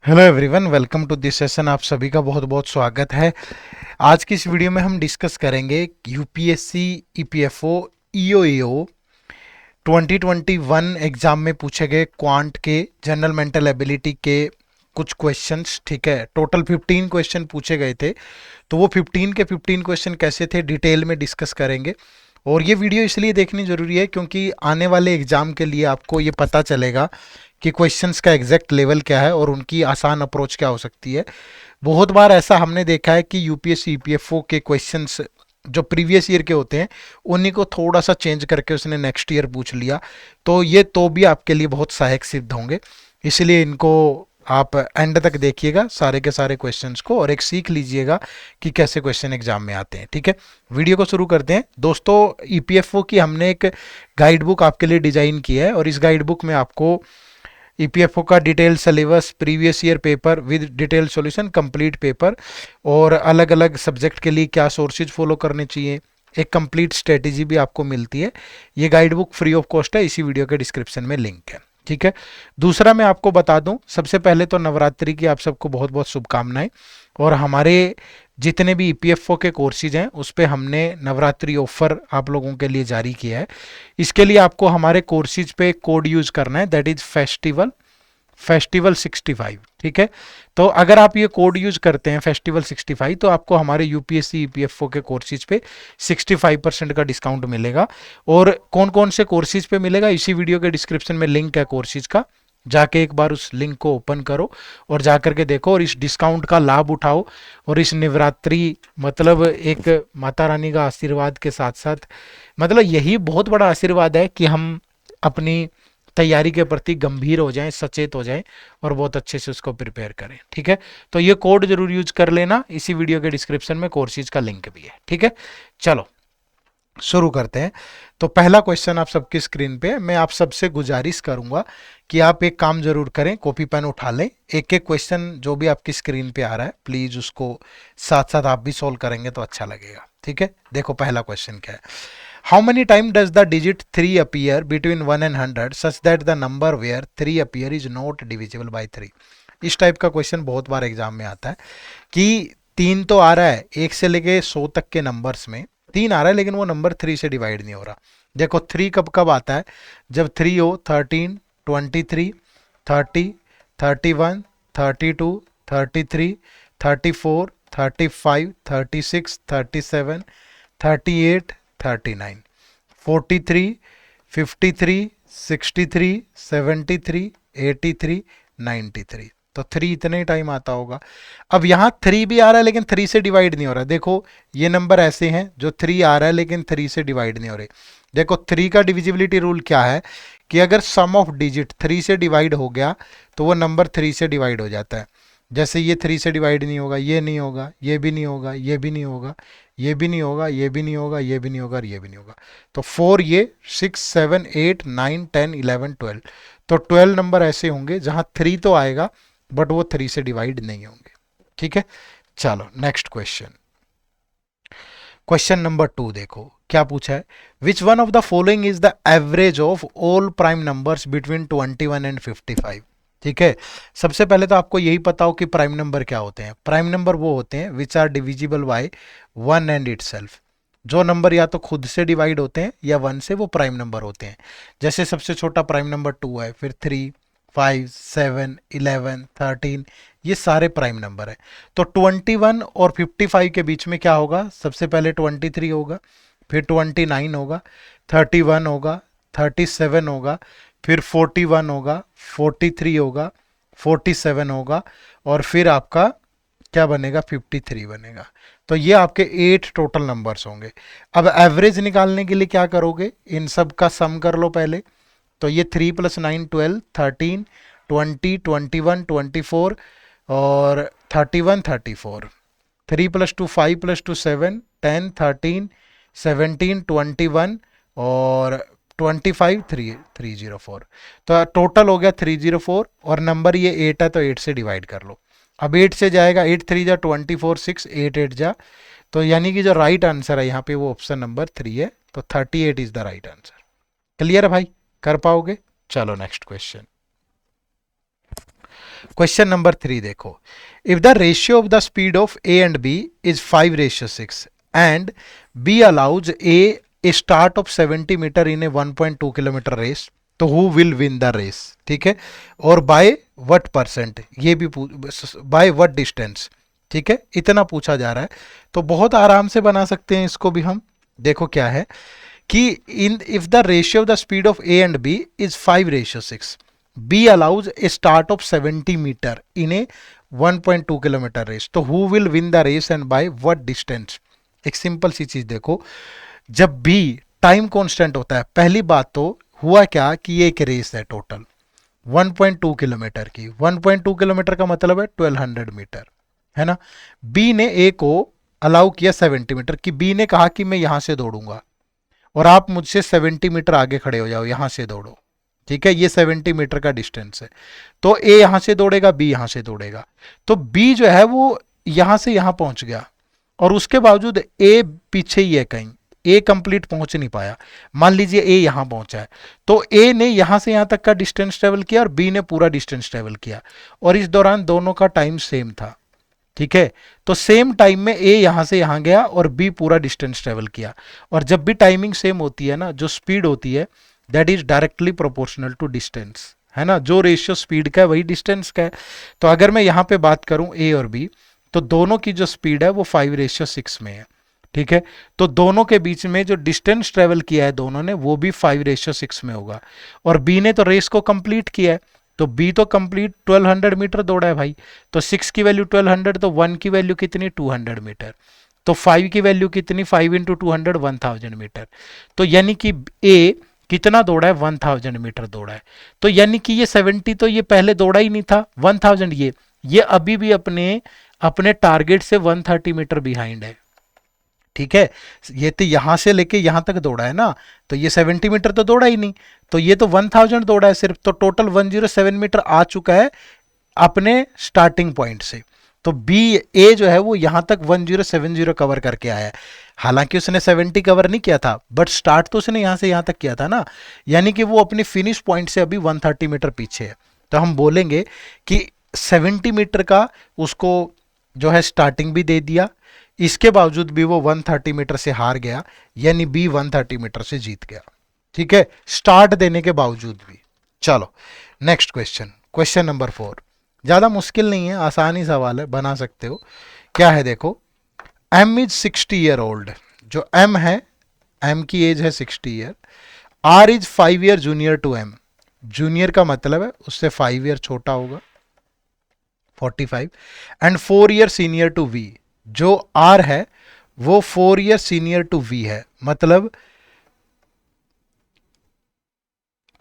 Hello everyone, welcome to this session. आप सभी का बहुत बहुत स्वागत है। आज की इस वीडियो में हम डिस्कस करेंगे यूपीएससी, ईपीएफओ, ईओईओ 2021 एग्जाम में पूछे गए क्वांट के जनरल मेंटल एबिलिटी के कुछ क्वेश्चंस। ठीक है, टोटल 15 क्वेश्चन पूछे गए थे। तो वो 15 के 15 क्वेश्चन कैसे थे डिटेल में डिस्कस करेंगे। और ये वीडियो इसलिए देखनी ज़रूरी है क्योंकि आने वाले एग्ज़ाम के लिए आपको ये पता चलेगा कि क्वेश्चंस का एग्जैक्ट लेवल क्या है और उनकी आसान अप्रोच क्या हो सकती है। बहुत बार ऐसा हमने देखा है कि यूपीएससी ईपीएफओ के क्वेश्चंस जो प्रीवियस ईयर के होते हैं उन्हीं को थोड़ा सा चेंज करके उसने नेक्स्ट ईयर पूछ लिया, तो ये तो भी आपके लिए बहुत सहायक सिद्ध होंगे। इसलिए इनको आप एंड तक देखिएगा सारे के सारे क्वेश्चंस को और एक सीख लीजिएगा कि कैसे क्वेश्चन एग्जाम में आते हैं। ठीक है, वीडियो को शुरू करते हैं। दोस्तों, ईपीएफओ की हमने एक गाइड बुक आपके लिए डिजाइन की है और इस गाइड बुक में आपको ईपीएफओ का detail syllabus, previous year paper with detail solution, complete paper और अलग अलग सब्जेक्ट के लिए क्या सोर्सेज फॉलो करने चाहिए, एक कंप्लीट स्ट्रेटेजी भी आपको मिलती है। ये guide book free of cost है, इसी वीडियो के डिस्क्रिप्शन में लिंक है। ठीक है, दूसरा मैं आपको बता दूं, सबसे पहले तो नवरात्रि की आप सबको बहुत बहुत शुभकामनाएं। और हमारे जितने भी ईपीएफओ के कोर्सेज हैं उस पे हमने नवरात्रि ऑफर आप लोगों के लिए जारी किया है। इसके लिए आपको हमारे कोर्सेज पे कोड यूज करना है, दैट इज फेस्टिवल 65। ठीक है, तो अगर आप ये कोड यूज करते हैं फेस्टिवल 65 तो आपको हमारे यूपीएससी ईपीएफओ के कोर्सेज पे 65% का डिस्काउंट मिलेगा। और कौन कौन से कोर्सेज पे मिलेगा, इसी वीडियो के डिस्क्रिप्शन में लिंक है कोर्सेज का, जाके एक बार उस लिंक को ओपन करो और जा करके देखो और इस डिस्काउंट का लाभ उठाओ। और इस नवरात्रि मतलब एक माता रानी का आशीर्वाद के साथ साथ मतलब यही बहुत बड़ा आशीर्वाद है कि हम अपनी तैयारी के प्रति गंभीर हो जाएं, सचेत हो जाएं और बहुत अच्छे से उसको प्रिपेयर करें। ठीक है, तो ये कोड जरूर यूज कर लेना, इसी वीडियो के डिस्क्रिप्शन में कोर्सेज का लिंक भी है। ठीक है, चलो शुरू करते हैं। तो पहला क्वेश्चन आप सबकी स्क्रीन पे है। मैं आप सबसे गुजारिश करूंगा कि आप एक काम जरूर करें, कॉपी पेन उठा लें, एक एक क्वेश्चन जो भी आपकी स्क्रीन पे आ रहा है प्लीज उसको साथ साथ आप भी सोल्व करेंगे तो अच्छा लगेगा। ठीक है, देखो पहला क्वेश्चन क्या है। How many time does the digit 3 appear between 1 and 100 such that the number where 3 appear is not divisible by 3। इस टाइप का क्वेश्चन बहुत बार एग्जाम में आता है कि 3 तो आ रहा है, 1 से लेके 100 तक के नंबर्स में 3 आ रहा है लेकिन वो नंबर 3 से डिवाइड नहीं हो रहा। देखो 3 कब कब आता है, जब 3 हो 13, 23, 30, 31, 32, 33, 34, 35, 36, 37, 38, 39, 43, 53, 63, 73, 83, 93। तो 3 इतने ही टाइम आता होगा। अब यहाँ 3 भी आ रहा है लेकिन 3 से डिवाइड नहीं हो रहा। देखो ये नंबर ऐसे हैं जो 3 आ रहा है लेकिन 3 से डिवाइड नहीं हो रहे। देखो 3 का डिविजिबिलिटी रूल क्या है कि अगर सम ऑफ डिजिट 3 से डिवाइड हो गया तो वो नंबर 3 से डिवाइड हो जाता है। जैसे ये 3 से डिवाइड नहीं होगा, ये नहीं होगा, ये भी नहीं होगा, ये भी नहीं होगा, ये भी नहीं होगा, ये भी नहीं होगा, ये भी नहीं होगा और ये भी नहीं होगा। तो 4, ये 6, 7, 8, 9, 10, 11, 12। तो 12 नंबर ऐसे होंगे जहां 3 तो आएगा बट वो 3 से डिवाइड नहीं होंगे। ठीक है, चलो नेक्स्ट क्वेश्चन। क्वेश्चन नंबर 2 देखो क्या पूछा है। Which one of the following is the average of all prime numbers between 21 and 55। ठीक है, सबसे पहले तो आपको यही पता हो कि प्राइम नंबर क्या होते हैं। प्राइम नंबर वो होते हैं which are divisible by 1 and itself. जो नंबर या तो खुद से डिवाइड होते हैं या 1 से, वो प्राइम नंबर होते हैं। जैसे सबसे छोटा प्राइम नंबर 2 है, फिर 3, 5, 7, 11, 13, ये सारे प्राइम नंबर है। तो 21 और 55 के बीच में क्या होगा, सबसे पहले 23 होगा, फिर 29 होगा, 31 होगा, 37 होगा, फिर 41 होगा, 43 होगा, 47 होगा और फिर आपका क्या बनेगा, 53 बनेगा। तो ये आपके 8 टोटल नंबर्स होंगे। अब एवरेज निकालने के लिए क्या करोगे, इन सब का सम कर लो पहले। तो ये 3 + 9 12, 13, 20, 21, 24 और 31, 34। 3 + 2 5 + 2 7, 10, 13, 17, 21 और 25, 304। तो टोटल हो गया 304 और नंबर ये 8 है तो 8 से डिवाइड कर लो। अब 8 से जाएगा, 8 3 जा 24, 6, 8 8 जा, तो यानी कि जो राइट आंसर है यहाँ पे वो ऑप्शन नंबर 3 है। तो 38 is the right answer. Clear है भाई, कर पाओगे। चलो नेक्स्ट क्वेश्चन। क्वेश्चन नंबर 3 देखो, if the ratio of the speed of A and B is 5:6 and B allows A start of 70 metre in a 1.2 kilometre race, तो who will win the race, ठीक है, और by what percent, ये भी bye what distance, ठीक है, इतना पूछा जा रहा है। तो बहुत आराम से बना सकते हैं इसको भी हम। देखो क्या है कि in if the ratio of the speed of A and B is 5:6, B allows A start of 70 metre in a 1.2 kilometre race, तो who will win the race and by what distance. एक simple सी चीज देखो, जब भी time constant होता है, पहली बात तो हुआ क्या कि ये एक रेस है टोटल 1.2 किलोमीटर की। 1.2 किलोमीटर का मतलब है 1200 मीटर, है ना। बी ने ए को अलाउ किया 70 मीटर कि बी ने कहा कि मैं यहां से दौड़ूंगा और आप मुझसे 70 मीटर आगे खड़े हो जाओ, यहां से दौड़ो, ठीक है, ये 70 मीटर का डिस्टेंस है। तो ए यहां से दौड़ेगा, बी यहां से दौड़ेगा, तो बी जो है वो यहां से यहां पहुंच गया और उसके बावजूद ए पीछे ही है कहीं, ए कंप्लीट पहुंच नहीं पाया। मान लीजिए ए यहां पहुंचा है, तो ए ने यहां से यहां तक का डिस्टेंस ट्रेवल किया और बी ने पूरा डिस्टेंस ट्रेवल किया, और इस दौरान दोनों का टाइम सेम था, ठीक है। तो सेम टाइम में ए यहां से यहां गया और बी पूरा डिस्टेंस ट्रेवल किया, और जब भी टाइमिंग सेम होती है ना, जो स्पीड होती है that is directly proportional to distance, है ना। जो रेशियो स्पीड का है वही डिस्टेंस का है। तो अगर मैं यहां पे बात करूं ए और बी, तो दोनों की जो स्पीड है वो 5:6 में है, ठीक है। तो दोनों के बीच में जो डिस्टेंस ट्रेवल किया है दोनों ने, वो भी 5:6 में होगा, और बी ने तो रेस को कंप्लीट किया है, तो बी तो कंप्लीट 1200 मीटर दौड़ा है भाई। तो 6 की वैल्यू 1200, तो 1 की वैल्यू कितनी 200 मीटर, तो 5 की वैल्यू कितनी 5 इंटू 200 1000 मीटर। तो यानी कि ए कितना दौड़ा है 1000 मीटर दौड़ा है। तो यानी कि ये 70 तो ये पहले दौड़ा ही नहीं था, 1000 ये अभी भी अपने अपने टारगेट से 130 मीटर बिहाइंड है, ठीक है। ये तो यहां से लेके यहां तक दौड़ा है ना, तो ये 70 मीटर तो दौड़ा ही नहीं, तो ये तो 1000 दौड़ा है सिर्फ, तो टोटल 107 मीटर आ चुका है अपने स्टार्टिंग पॉइंट से। तो बी ए जो है वो यहां तक 1070 कवर करके आया है, हालांकि उसने 70 कवर नहीं किया था, बट स्टार्ट तो उसने यहां से यहां तक किया था ना, यानी कि वो अपनी फिनिश पॉइंट से अभी 130 मीटर पीछे है। तो हम बोलेंगे कि 70 मीटर का उसको जो है स्टार्टिंग भी दे दिया, इसके बावजूद भी वो 130 मीटर से हार गया, यानी बी 130 मीटर से जीत गया, ठीक है, स्टार्ट देने के बावजूद भी। चलो नेक्स्ट क्वेश्चन, क्वेश्चन नंबर 4, ज्यादा मुश्किल नहीं है, आसानी सवाल है, बना सकते हो। क्या है देखो, एम इज 60 ईयर ओल्ड, जो एम है, एम की एज है 60 year, R is 5 year junior to M, junior का मतलब है उससे 5 ईयर छोटा होगा 45, and 4 year senior to V, जो आर है वो 4 ईयर सीनियर टू वी है, मतलब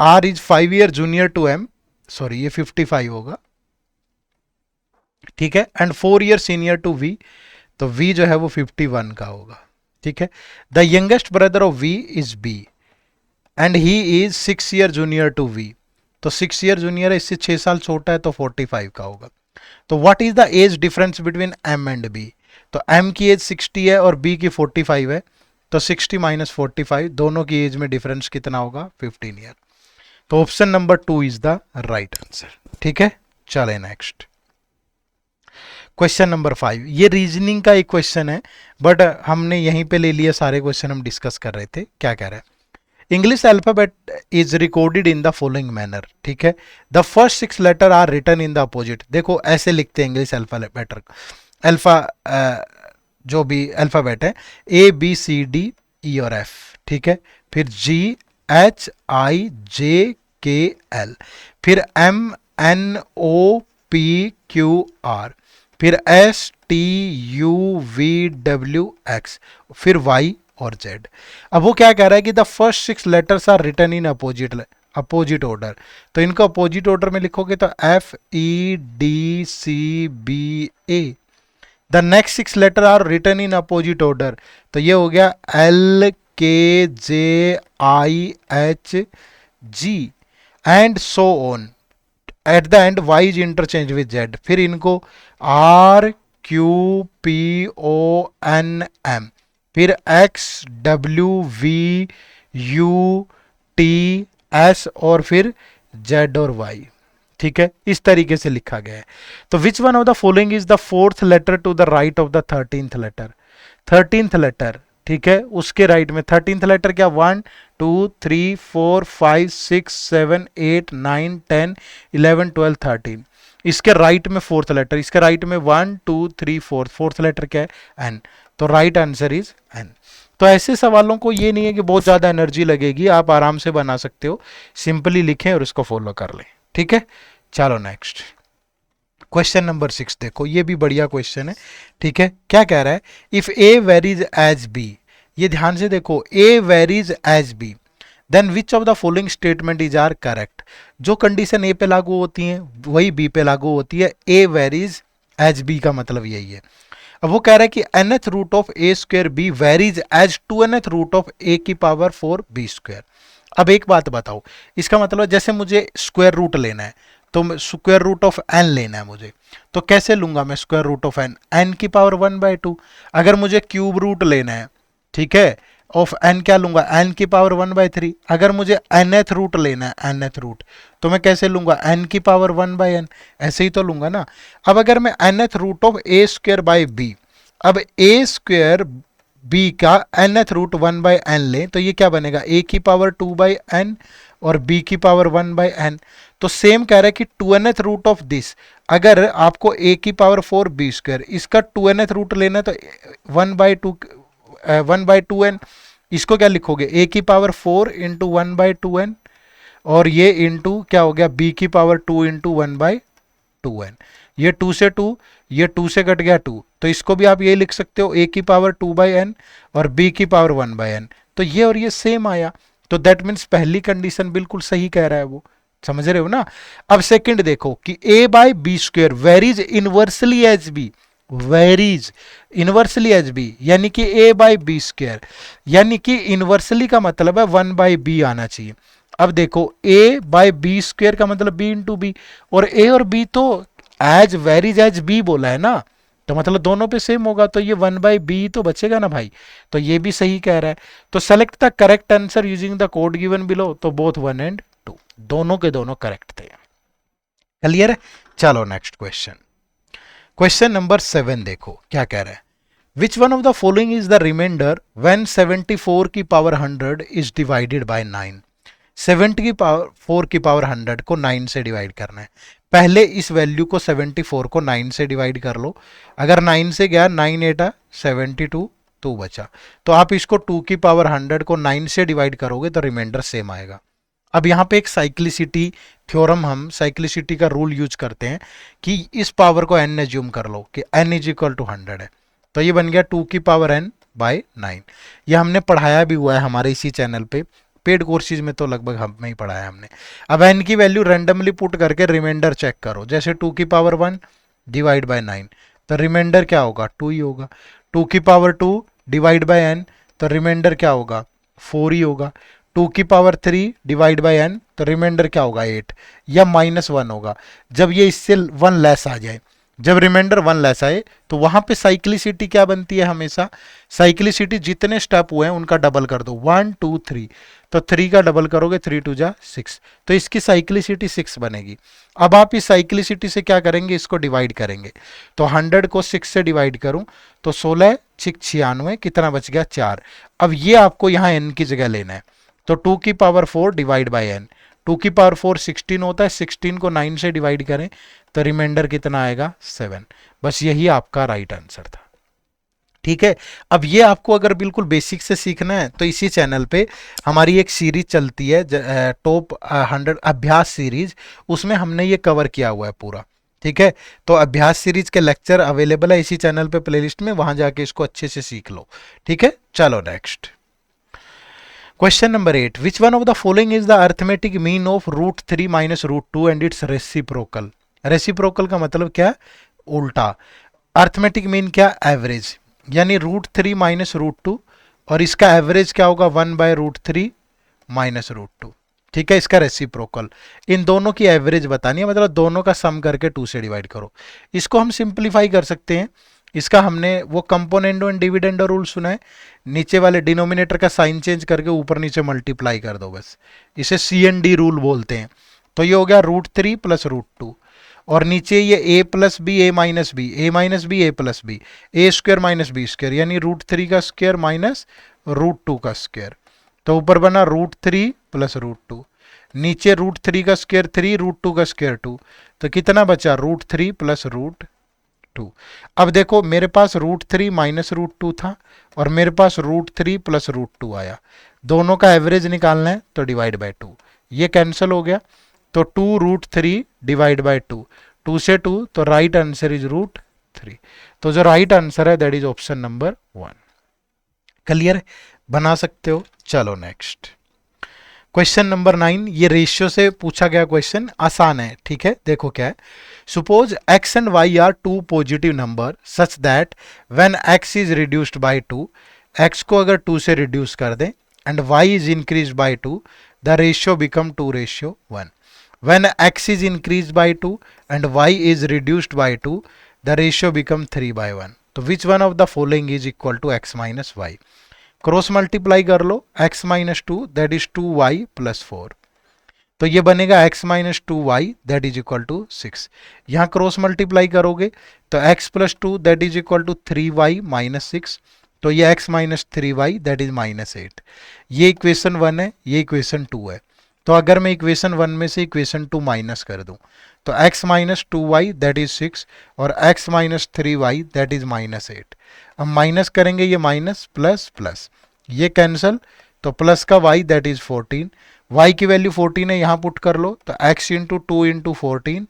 R is 5 year junior to M, sorry ये 55 होगा, ठीक है, and 4 year senior to V, तो वी जो है वो 51 का होगा, ठीक है। The youngest brother of V is B and he is 6 year junior to V, तो 6 ईयर जूनियर है, इससे 6 साल छोटा है, तो 45 का होगा। तो what is the age difference between M and B, तो एम की एज 60 है और बी की 45 है, तो 60 माइनस 45, दोनों की एज में डिफरेंस कितना होगा 15 ईयर। तो option number 2 is the right answer, ठीक है। चले नेक्स्ट, क्वेश्चन नंबर 5, ये रीजनिंग का एक क्वेश्चन है, बट हमने यहीं पे ले लिया, सारे क्वेश्चन हम डिस्कस कर रहे थे। क्या कह रहे हैं, English alphabet is recorded in the following manner, ठीक है, the first 6 letter are written in the opposite, देखो ऐसे लिखते हैं इंग्लिश अल्फाबेट, अल्फा जो भी अल्फाबेट है, A B C D E और एफ, ठीक है, फिर जी H I J K L, फिर M N O P Q R, फिर S T U V W X, फिर वाई और जेड। अब वो क्या कह रहा है कि the first 6 letters are written in opposite order, तो इनको अपोजिट ऑर्डर में लिखोगे तो F E D C B A, the next 6 letter are written in opposite order, तो ये हो गया L K J I H G and so on, at the end Y is interchange with Z, फिर इनको R Q P O N M, फिर X W V U T S और फिर Z और वाई, ठीक है, इस तरीके से लिखा गया है। तो which one of the following is the fourth letter to the right of the 13th letter? 13th letter, ठीक है, उसके राइट में 13th लेटर क्या? 1 2 3 4 5 6 7 8 9 10 11 12 13, इसके राइट में फोर्थ लेटर, इसके राइट में 1 2 3 4, फोर्थ लेटर क्या है? एन। तो राइट आंसर इज एन। तो ऐसे सवालों को ये नहीं है कि बहुत ज्यादा एनर्जी लगेगी, आप आराम से बना सकते हो, सिंपली लिखें और इसको फॉलो कर लें, ठीक है। चलो नेक्स्ट क्वेश्चन नंबर 6 देखो, ये भी बढ़िया क्वेश्चन है, ठीक है। क्या कह रहा है? If A varies as B, ये ध्यान से देखो, A varies as B then which of the following statement is are correct? जो कंडीशन ए पे लागू होती है वही बी पे लागू होती है, ए वेरीज एज बी का मतलब यही है। अब वो कह रहा है कि nth root of A square B varies as 2nth root of A की पावर 4 बी स्क्वायर। अब एक बात बताओ, इसका मतलब जैसे मुझे स्क्वायर रूट लेना है तो स्क्वायर रूट ऑफ एन लेना है मुझे, तो कैसे लूंगा मैं square root of N? N की पावर 1/2। अगर मुझे क्यूब रूट लेना है, ठीक है, ऑफ एन, क्या लूंगा? एन की पावर 1/3। अगर मुझे nth रूट लेना है, nth रूट, तो मैं कैसे लूंगा? एन की पावर 1/n, ऐसे ही तो लूंगा ना। अब अगर मैं nth root of A square by B, अब ए स्क्वायर बी का nth रूट 1/n लें तो ये क्या बनेगा? ए की पावर 2/n और बी की पावर 1/n। तो सेम कह रहा है कि 2nth रूट ऑफ दिस, अगर आपको ए की पावर 4 बी स्क्वायर, इसका 2nth रूट लेना है तो 1/2n, इसको क्या लिखोगे? ए की पावर 4 इंटू 1/2n, और ये इंटू क्या हो गया? बी की पावर 2 इंटू 1/2n। ये 2 से 2, ये 2 से कट गया 2, तो इसको भी आप ये लिख सकते हो, ए की पावर 2/n और बी की पावर 1/n। तो ये और ये सेम आया, तो दैट मीन्स पहली कंडीशन बिल्कुल सही कह रहा है वो, समझ रहे हो ना। अब सेकंड देखो कि A by B square varies inversely as B, varies inversely as B, यानी कि ए बाई बी स्क्वायर, यानी कि इनवर्सली का मतलब है 1/b आना चाहिए। अब देखो a बाई बी स्क्वायर का मतलब b इंटू बी, और a और b तो एज वेरीज एज b बोला है ना, तो मतलब दोनों पे सेम होगा, तो ये 1/b तो बचेगा ना भाई, तो ये भी सही कह रहा है। तो select the correct answer using the code given below, तो बोथ 1 एंड 2 दोनों के दोनों करेक्ट थे। क्लियर है? चलो नेक्स्ट क्वेश्चन, क्वेश्चन नंबर 7 देखो क्या कह रहा है। Which one of the following is the remainder when 74 की पावर 100 इज डिवाइडेड बाय 9? 70 की पावर 4 की पावर 100 को 9 से डिवाइड करना है। पहले इस वैल्यू को 74 को 9 से डिवाइड कर लो, अगर 9 से गया 9 8 72, 2 बचा, तो आप इसको 2 की पावर 100 को 9 से डिवाइड करोगे तो रिमाइंडर सेम आएगा। अब यहाँ पे एक साइक्लिसिटी थ्योरम, हम साइक्लिसिटी का रूल यूज करते हैं कि इस पावर को n एज्यूम कर लो कि n इज इक्वल टू 100 है, तो ये बन गया 2 की पावर n बाई 9। ये हमने पढ़ाया भी हुआ है हमारे इसी चैनल पे, पेड कोर्सेज में तो लगभग हमें ही पढ़ाया हमने। अब n की वैल्यू रैंडमली पुट करके रिमाइंडर चेक करो, जैसे 2 की पावर 1 डिवाइड बाय 9, तो रिमाइंडर क्या होगा? 2 ही होगा। 2 की पावर 2 डिवाइड बाय n, तो रिमाइंडर क्या होगा? 4 ही होगा। 2 की पावर 3 डिवाइड बाय n, तो रिमाइंडर क्या होगा? 8 या -1 होगा। जब ये इससे 1 लेस आ जाए, जब रिमाइंडर 1 लेस आए, तो वहां पे साइक्लिसिटी क्या बनती है? हमेशा साइक्लिसिटी जितने स्टेप हुए हैं उनका डबल कर दो, 1 2 3, तो 3 का डबल करोगे 3 2 जा 6, तो इसकी साइक्लिसिटी 6 बनेगी। अब आप इस साइक्लिसिटी से क्या करेंगे? इसको डिवाइड करेंगे, तो 100 को 6 से डिवाइड करूं तो 16 6 96, कितना बच गया? 4। अब ये आपको यहाँ n की जगह लेना है, तो 2 की पावर 4 डिवाइड बाई n, 2 की पावर 4 16 होता है, 16 को 9 से डिवाइड करें तो रिमाइंडर कितना आएगा? 7। बस यही आपका राइट आंसर था, ठीक है। अब ये आपको अगर बिल्कुल बेसिक से सीखना है तो इसी चैनल पे हमारी एक सीरीज चलती है, टॉप 100 अभ्यास सीरीज, उसमें हमने ये कवर किया हुआ है पूरा, ठीक है। तो अभ्यास सीरीज के लेक्चर अवेलेबल है इसी चैनल पे प्लेलिस्ट में, वहां जाके इसको अच्छे से सीख लो, ठीक है। चलो next question number 8, which one of the following is the arithmetic mean of √3 minus √2 and it's reciprocal? Reciprocal का मतलब क्या? उल्टा। अर्थमेटिक मीन क्या? एवरेज, यानी √3 माइनस √2, और इसका एवरेज क्या होगा? 1/√3 माइनस √2, ठीक है। इसका रेसिप्रोकल, इन दोनों की एवरेज बतानी है, मतलब दोनों का सम करके 2 से डिवाइड करो। इसको हम सिंप्लीफाई कर सकते हैं, इसका हमने वो कंपोनेंडो एंड डिविडेंडो रूल सुना है, नीचे वाले डिनोमिनेटर का साइन चेंज करके ऊपर नीचे मल्टीप्लाई कर दो बस, इसे CND रूल बोलते हैं। तो ये हो गया √3 प्लस √2, और नीचे ये a plus B A minus B A minus B A plus B A square minus B square, यानी √3 का स्क्वायर माइनस √2 का स्क्वायर। तो ऊपर बना √3 प्लस √2, नीचे √3 का स्क्वायर 3, √2 का स्क्वायर 2, तो कितना बचा √3 प्लस √2। अब देखो मेरे पास √3 माइनस √2 था और मेरे पास √3 प्लस √2 आया, दोनों का एवरेज निकालना है तो डिवाइड बाय 2, ये कैंसिल हो गया, तो 2√3 डिवाइड बाय 2, 2 से 2, तो राइट आंसर इज √3। तो जो राइट आंसर है that is option number 1। Clear, बना सकते हो। चलो नेक्स्ट क्वेश्चन नंबर 9, ये रेशियो से पूछा गया क्वेश्चन, आसान है, ठीक है। देखो क्या है, suppose x and y are two positive number such that when x is reduced by 2, x को अगर 2 से रिड्यूस कर दें and y is increase by 2, the ratio become 2:1। When x is increased by 2 and y is reduced by 2, the ratio become 3:1. तो which one of the following is equal to x minus y? Cross multiply कर लो, x minus 2 that is 2y plus 4, तो ये बनेगा x minus 2y that is equal to 6। यहाँ cross multiply करोगे तो x plus 2 that is equal to 3y minus 6, तो ये x minus 3y that is minus 8। ये इक्वेशन 1 है, ये इक्वेशन 2 है। तो अगर मैं इक्वेशन 1 में से इक्वेशन 2 माइनस कर दूं तो x minus 2y that is 6 और x minus 3y that is minus 8। अब माइनस करेंगे, ये माइनस प्लस प्लस, ये कैंसल, तो प्लस का y दैट इज 14, y की वैल्यू 14 है, यहाँ पुट कर लो, तो x into 2 into 14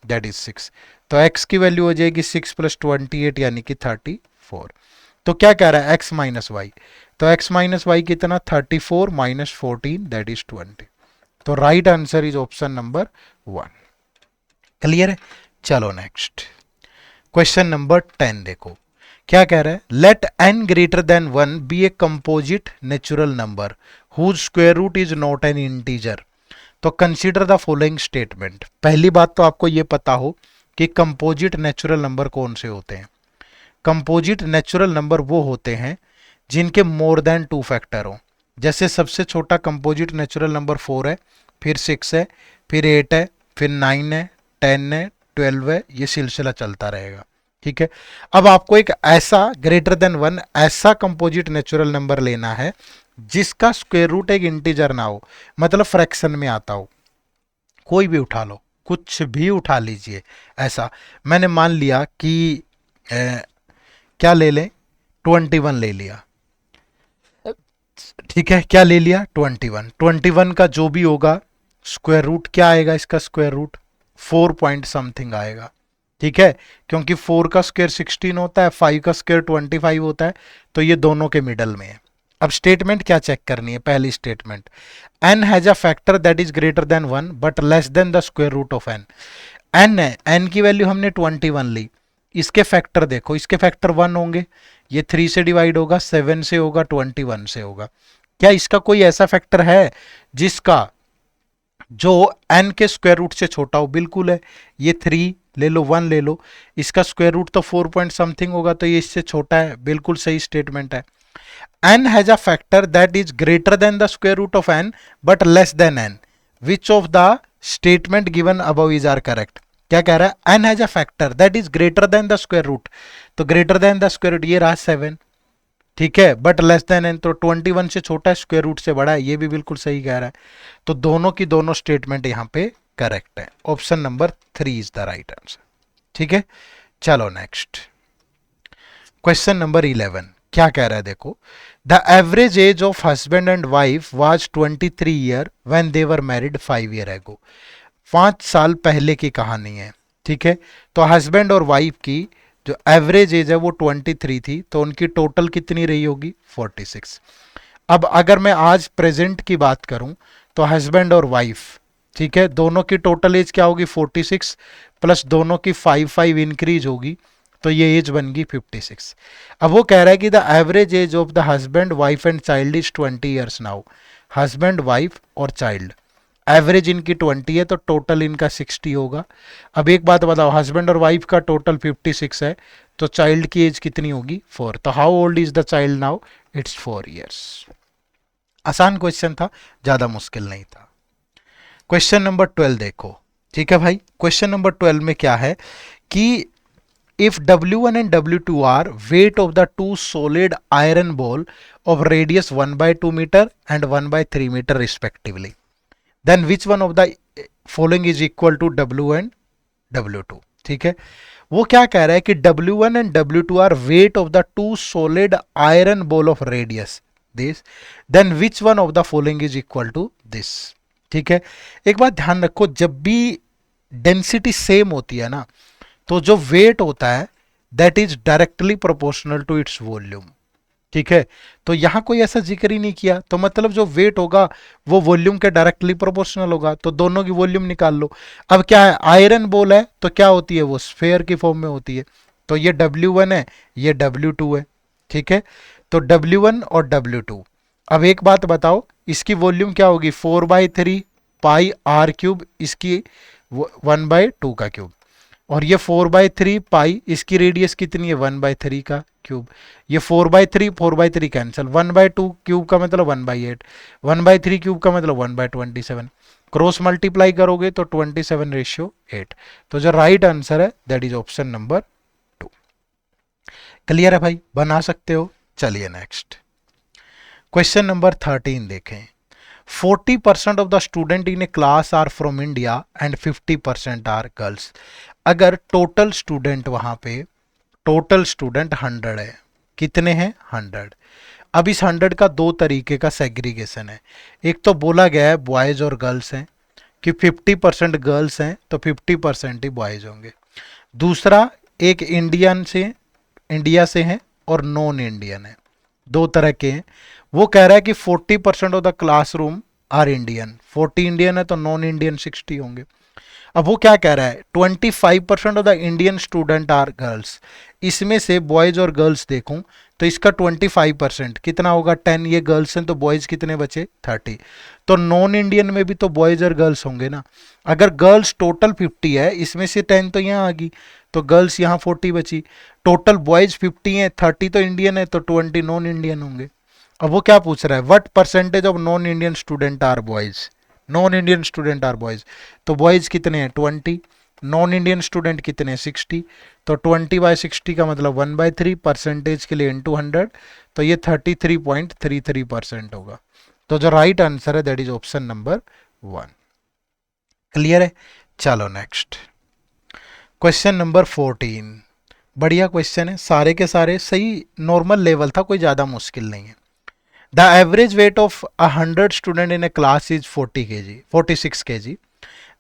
that is 6, तो x की वैल्यू हो जाएगी 6 प्लस 28 यानी कि 34। तो क्या कह रहा है x माइनस वाई, तो x माइनस वाई कितना 34 माइनस 14 दैट इज 20। तो right answer is option number 1। Clear है। चलो नेक्स्ट क्वेश्चन नंबर 10 देखो क्या कह रहा है, let n greater than 1 be a composite natural number whose square root is not an integer. तो कंसीडर द फॉलोइंग स्टेटमेंट। पहली बात तो आपको ये पता हो कि कंपोजिट नेचुरल नंबर कौन से होते हैं। कंपोजिट नेचुरल नंबर वो होते हैं जिनके मोर देन 2 फैक्टर हो। जैसे सबसे छोटा कंपोजिट नेचुरल नंबर 4 है, फिर 6 है, फिर 8 है, फिर 9 है, 10 है, 12 है, ये सिलसिला चलता रहेगा, ठीक है। अब आपको एक ऐसा ग्रेटर देन 1 ऐसा कंपोजिट नेचुरल नंबर लेना है जिसका स्क्वायर रूट एक इंटीजर ना हो, मतलब फ्रैक्शन में आता हो। कोई भी उठा लो, कुछ भी उठा लीजिए ऐसा। मैंने मान लिया कि क्या ले लें, 21 ले लिया, ठीक है। क्या ले लिया 21 का जो भी होगा स्क्वायर रूट क्या आएगा, इसका स्क्वायर रूट 4 पॉइंट समथिंग आएगा, ठीक है। क्योंकि 4 का स्क्वायर 16 होता है, 5 का स्क्वायर 25 होता है, तो ये दोनों के मिडल में है। अब स्टेटमेंट क्या चेक करनी है, पहली statement, n has a factor that is greater than 1 but less than the square root of n। n है, n की वैल्यू हमने 21 ली, इसके फैक्टर देखो, इसके फैक्टर 1 होंगे, ये 3 से डिवाइड होगा, 7 से होगा, 21 से होगा। क्या इसका कोई ऐसा फैक्टर है जिसका जो n के स्क्वायर रूट से छोटा हो? बिल्कुल है, ये 3 ले लो, 1 ले लो, इसका स्क्वायर रूट तो 4 पॉइंट समथिंग होगा, तो ये इससे छोटा है, बिल्कुल सही स्टेटमेंट है। n has a factor that is greater than the square root of n but less than n, which of the statement given above is are correct. क्या कह रहा है, n has a factor that is greater than the square root, तो greater than the square root ये रहा 7, ठीक है, but less than n, तो 21 से छोटा है, स्क्वायर रूट से बड़ा है, ये भी बिल्कुल सही कह रहा है। तो दोनों की दोनों स्टेटमेंट यहां पे करेक्ट है, option number 3 is the right answer, ठीक है। चलो नेक्स्ट क्वेश्चन नंबर 11 क्या कह रहा है, देखो, the average age of husband and wife was 23 year when they were married 5 year ago. 5 साल पहले की कहानी है, ठीक है। तो हस्बैंड और वाइफ की जो एवरेज एज है वो 23 थी, तो उनकी टोटल कितनी रही होगी 46। अब अगर मैं आज प्रेजेंट की बात करूं तो हस्बैंड और वाइफ, ठीक है, दोनों की टोटल एज क्या होगी 46 प्लस दोनों की 5 इंक्रीज होगी, तो ये एज बन गई 56। अब वो कह रहा है कि the average age of the husband wife and child is 20 years now. Husband wife और चाइल्ड एवरेज इनकी 20 है, तो टोटल इनका 60 होगा। अब एक बात बताओ, हस्बैंड और वाइफ का टोटल 56 है, तो चाइल्ड की एज कितनी होगी 4। तो how old is the child now, it's 4 years. आसान क्वेश्चन था, ज्यादा मुश्किल नहीं था। क्वेश्चन नंबर 12 देखो, ठीक है भाई। क्वेश्चन नंबर 12 में क्या है कि if W1 and W2 are weight of the two solid iron ball of radius 1/2 meter and 1/3 meter respectively, then which one of the following is equal to W and W2। ठीक है, वो क्या कह रहा है कि W1 and W2 are weight of the two solid iron ball of radius this, then which one of the following is equal to this। ठीक है, एक बात ध्यान रखो, जब भी डेंसिटी सेम होती है ना, तो जो वेट होता है that is directly proportional to its volume. ठीक है, तो यहां कोई ऐसा जिक्र ही नहीं किया, तो मतलब जो वेट होगा वो वॉल्यूम के डायरेक्टली प्रोपोर्शनल होगा, तो दोनों की वॉल्यूम निकाल लो। अब क्या है, आयरन बॉल है तो क्या होती है, वो स्फेयर की फॉर्म में होती है, तो ये W1 है, ये W2 है। ठीक है, तो W1 और W2। अब एक बात बताओ, इसकी वॉल्यूम क्या होगी, 4/3 पाई आर क्यूब, इसकी 1/2 का क्यूब, और ये 4/3 पाई, इसकी रेडियस कितनी है, 1/3 का क्यूब। ये 4/3 कैंसिल, 1/2 क्यूब का मतलब 1/8, 1/3 क्यूब का मतलब 1/27, क्रॉस मल्टीप्लाई करोगे तो 27:8। तो जो राइट आंसर है that is option number 2। Clear है भाई, बना सकते हो। चलिए नेक्स्ट क्वेश्चन नंबर 13 देखें। 40% of the student in a class are from India and 50% are girls. अगर टोटल स्टूडेंट वहां पे, टोटल स्टूडेंट 100 है, कितने हैं, 100। अब इस 100 का दो तरीके का सेग्रीगेशन है। एक तो बोला गया है बॉयज और गर्ल्स हैं, कि 50% गर्ल्स हैं तो 50% ही बॉयज होंगे। दूसरा, एक इंडिया से हैं और नॉन इंडियन है, दो तरह के हैं। वो कह रहा है कि 40% of the classroom are Indian, 40 Indian है तो नॉन इंडियन 60 होंगे। अब वो क्या कह रहा है, 25% of the Indian student are girls. इसमें से बॉयज और गर्ल्स देखूं तो इसका 25% कितना होगा, 10, ये गर्ल्स हैं तो बॉयज कितने बचे, 30। तो नॉन इंडियन में भी तो बॉयज और गर्ल्स होंगे ना। अगर गर्ल्स टोटल 50 है, इसमें से 10 तो यहाँ आ गई, तो गर्ल्स यहाँ 40 बची। टोटल बॉयज 50 है, 30 तो इंडियन है, तो 20 नॉन इंडियन होंगे। अब वो क्या पूछ रहा है, what percentage of non Indian student are boys, non Indian student are boys. तो बॉयज कितने हैं, 20, नॉन इंडियन स्टूडेंट कितने हैं, 60। तो 20/60 का मतलब 1/3, परसेंटेज के लिए इंटू 100, तो ये 33.33% होगा। तो जो राइट आंसर है that is option number 1। Clear है। चलो नेक्स्ट क्वेश्चन नंबर 14। बढ़िया क्वेश्चन है, सारे के सारे सही नॉर्मल लेवल था, कोई ज़्यादा मुश्किल नहीं है। The average weight of 100 student in a class is 40 kg, 46 kg.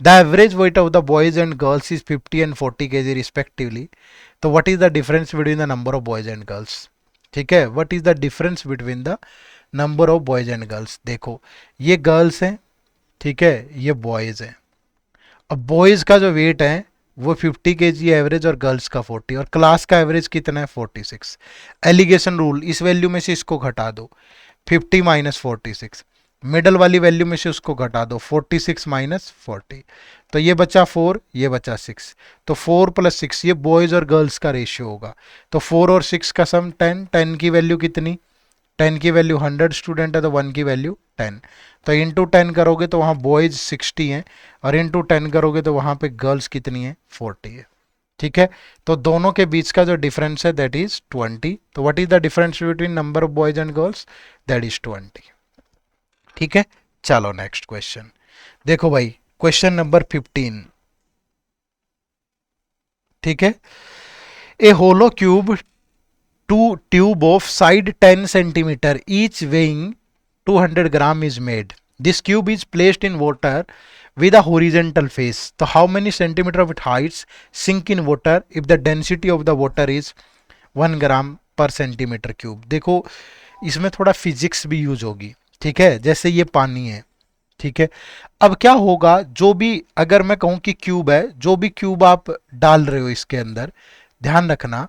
The average weight of the boys and girls is 50 and 40 kg respectively. So what is the difference between the number of boys and girls? ठीक है, what is the difference between the number of boys and girls? देखो, ये girls हैं, ठीक है, ये boys हैं। अब boys का जो weight है वो 50 kg एवरेज और गर्ल्स का 40, और क्लास का एवरेज कितना है, 46। एलिगेशन रूल, इस वैल्यू में से इसको घटा दो, 50 माइनस 46, मिडल वाली वैल्यू में से उसको घटा दो, 46 माइनस 40, तो ये बचा 4, ये बचा 6, तो 4 + 6, ये बॉयज और गर्ल्स का रेशियो होगा। तो 4 और 6 का सम 10, 10 की वैल्यू कितनी, 10 की वैल्यू 100 स्टूडेंट है तो 1 की वैल्यू 10, तो इंटू 10 करोगे तो वहाँ बॉयज 60 हैं, और इंटू 10 करोगे तो वहाँ पे गर्ल्स कितनी है, 40 है। ठीक है, तो दोनों के बीच का जो डिफरेंस है दैट इज 20। तो what is the difference between number of boys and girls, that is 20। ठीक है, चलो नेक्स्ट क्वेश्चन देखो भाई, क्वेश्चन नंबर 15। ठीक है, a hollow cube to tube of side 10 centimetre each weighing 200 gram is made. This cube is placed in water with a horizontal face. So how many centimeter of it heights sink in water if the density of the water is 1 ग्राम पर centimetre cube. देखो इसमें थोड़ा physics भी use होगी, ठीक है, जैसे ये पानी है, ठीक है। अब क्या होगा, जो भी अगर मैं कहूँ कि क्यूब है, जो भी क्यूब आप डाल रहे हो इसके अंदर, ध्यान रखना,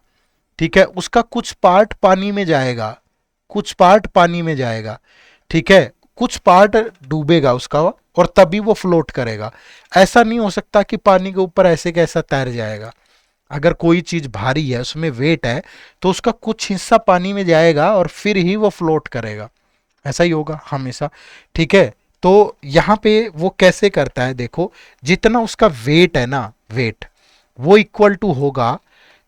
ठीक है, उसका कुछ पार्ट पानी में जाएगा, कुछ पार्ट पानी में जाएगा, ठीक है, कुछ पार्ट डूबेगा उसका और तभी वो फ्लोट करेगा। ऐसा नहीं हो सकता कि पानी के ऊपर ऐसे कैसा तैर जाएगा। अगर कोई चीज भारी है, उसमें वेट है, तो उसका कुछ हिस्सा पानी में जाएगा और फिर ही वो फ्लोट करेगा, ऐसा ही होगा हमेशा। ठीक है, तो यहाँ पे वो कैसे करता है, देखो जितना उसका वेट है ना, वेट वो इक्वल टू होगा,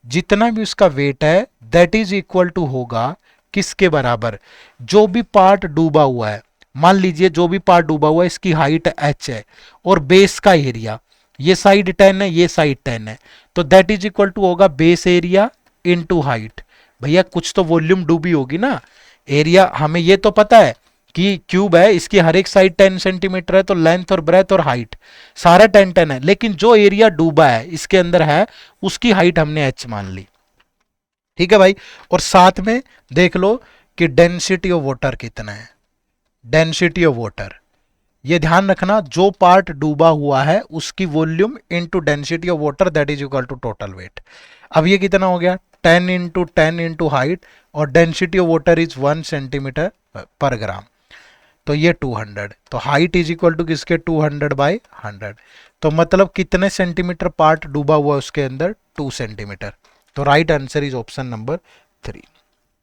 जितना भी उसका वेट है दैट इज इक्वल टू होगा किसके बराबर, जो भी पार्ट डूबा हुआ है। मान लीजिए जो भी पार्ट डूबा हुआ है इसकी हाइट h है और बेस का एरिया, ये साइड 10 है, ये साइड 10 है, तो दैट इज इक्वल टू होगा बेस एरिया इनटू हाइट। भैया कुछ तो वॉल्यूम डूबी होगी ना, एरिया हमें ये तो पता है कि क्यूब है, इसकी हर एक साइड 10 सेंटीमीटर है, तो लेंथ और ब्रेथ और हाइट सारा 10 है, लेकिन जो एरिया डूबा है इसके अंदर है उसकी हाइट हमने h मान ली। ठीक है भाई, और साथ में देख लो कि डेंसिटी ऑफ वाटर कितना है, डेंसिटी ऑफ वाटर, ये ध्यान रखना जो पार्ट डूबा हुआ है उसकी volume into density of water that is equal to total weight. अब ये कितना हो गया, 10 × 10 × हाइट, और density of water is 1 centimetre पर ग्राम, तो ये 200, तो हाइट इज इक्वल टू किसके 200/100, तो मतलब कितने सेंटीमीटर पार्ट डूबा हुआ है उसके अंदर, 2 सेंटीमीटर। तो right answer is option number 3।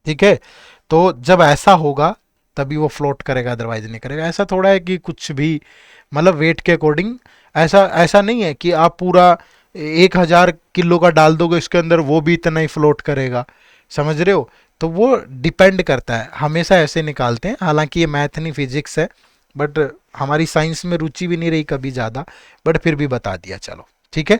ठीक है, तो जब ऐसा होगा तभी वो फ्लोट करेगा, अदरवाइज नहीं करेगा। ऐसा थोड़ा है कि कुछ भी मतलब वेट के अकॉर्डिंग, ऐसा ऐसा नहीं है कि आप पूरा 1000 किलो का डाल दोगे इसके अंदर वो भी इतना ही फ्लोट करेगा, समझ रहे हो। तो वो डिपेंड करता है, हमेशा ऐसे निकालते हैं, हालांकि ये मैथ नहीं फिजिक्स है, बट हमारी साइंस में रुचि भी नहीं रही कभी ज़्यादा, बट फिर भी बता दिया, चलो ठीक है।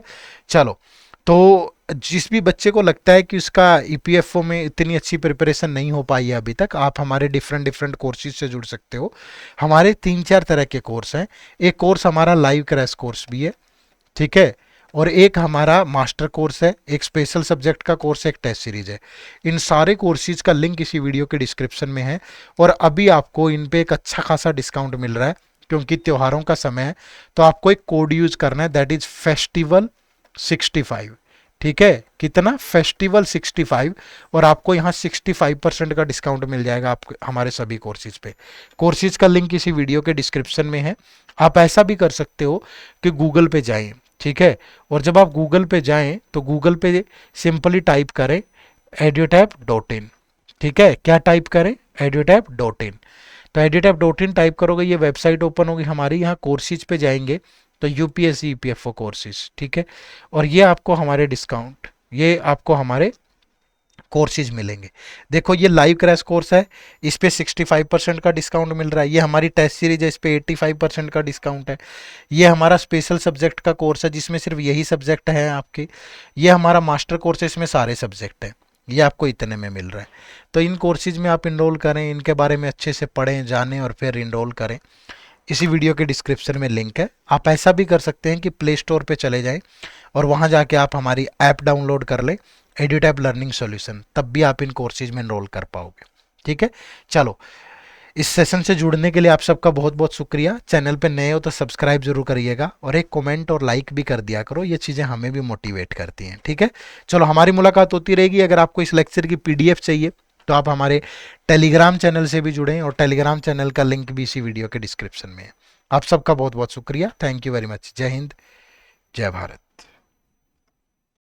चलो, तो जिस भी बच्चे को लगता है कि उसका ईपीएफओ में इतनी अच्छी प्रिपरेशन नहीं हो पाई है अभी तक, आप हमारे डिफरेंट डिफरेंट कोर्सेज से जुड़ सकते हो। हमारे 3-4 तरह के कोर्स हैं, एक कोर्स हमारा लाइव क्रैश कोर्स भी है, ठीक है, और एक हमारा मास्टर कोर्स है, एक स्पेशल सब्जेक्ट का कोर्स है, एक टेस्ट सीरीज है। इन सारे कोर्सेज का लिंक इसी वीडियो के डिस्क्रिप्शन में है, और अभी आपको इन पे एक अच्छा खासा डिस्काउंट मिल रहा है क्योंकि त्योहारों का समय है। तो आपको एक कोड यूज करना है, दैट इज फेस्टिवल 65। ठीक है, कितना, फेस्टिवल 65, और आपको यहाँ 65% का डिस्काउंट मिल जाएगा आपको हमारे सभी कोर्सेज पे। कोर्सेज का लिंक इसी वीडियो के डिस्क्रिप्शन में है। आप ऐसा भी कर सकते हो कि गूगल पे जाएं, ठीक है, और जब आप गूगल पे जाएं तो गूगल पे सिंपली टाइप करें edutap.in। ठीक है, क्या टाइप करें, edutap.in। तो edutap.in टाइप करोगे, ये वेबसाइट ओपन होगी हमारी, यहाँ कोर्सेज पे जाएंगे तो यूपीएससी ईपीएफओ कोर्सेज, ठीक है, और ये आपको हमारे डिस्काउंट, ये आपको हमारे कोर्सेज मिलेंगे। देखो ये लाइव क्रैश कोर्स है, इस पे 65% का डिस्काउंट मिल रहा है। ये हमारी टेस्ट सीरीज है, इस पे 85% का डिस्काउंट है। ये हमारा स्पेशल सब्जेक्ट का कोर्स है जिसमें सिर्फ यही सब्जेक्ट है आपके। ये हमारा मास्टर कोर्स है, इसमें सारे सब्जेक्ट हैं, ये आपको इतने में मिल रहा है। तो इन कोर्सेज में आप इनरोल करें, इनके बारे में अच्छे से पढ़ें, जानें और फिर इनरोल करें। इसी वीडियो के डिस्क्रिप्शन में लिंक है। आप ऐसा भी कर सकते हैं कि प्ले स्टोर पे चले जाएं और वहां जाके आप हमारी ऐप डाउनलोड कर लें, एड्यूटैप लर्निंग सॉल्यूशन, तब भी आप इन कोर्सेज में एनरोल कर पाओगे। ठीक है, चलो, इस सेशन से जुड़ने के लिए आप सबका बहुत बहुत शुक्रिया। चैनल पे नए हो तो सब्सक्राइब जरूर करिएगा, और एक कमेंट और लाइक भी कर दिया करो, ये चीज़ें हमें भी मोटिवेट करती हैं। ठीक है, चलो, हमारी मुलाकात होती रहेगी। अगर आपको इस लेक्चर की पीडीएफ चाहिए तो आप हमारे टेलीग्राम चैनल से भी जुड़ें, और टेलीग्राम चैनल का लिंक भी इसी वीडियो के डिस्क्रिप्शन में है। आप सबका बहुत बहुत शुक्रिया, थैंक यू वेरी मच। जय हिंद, जय भारत।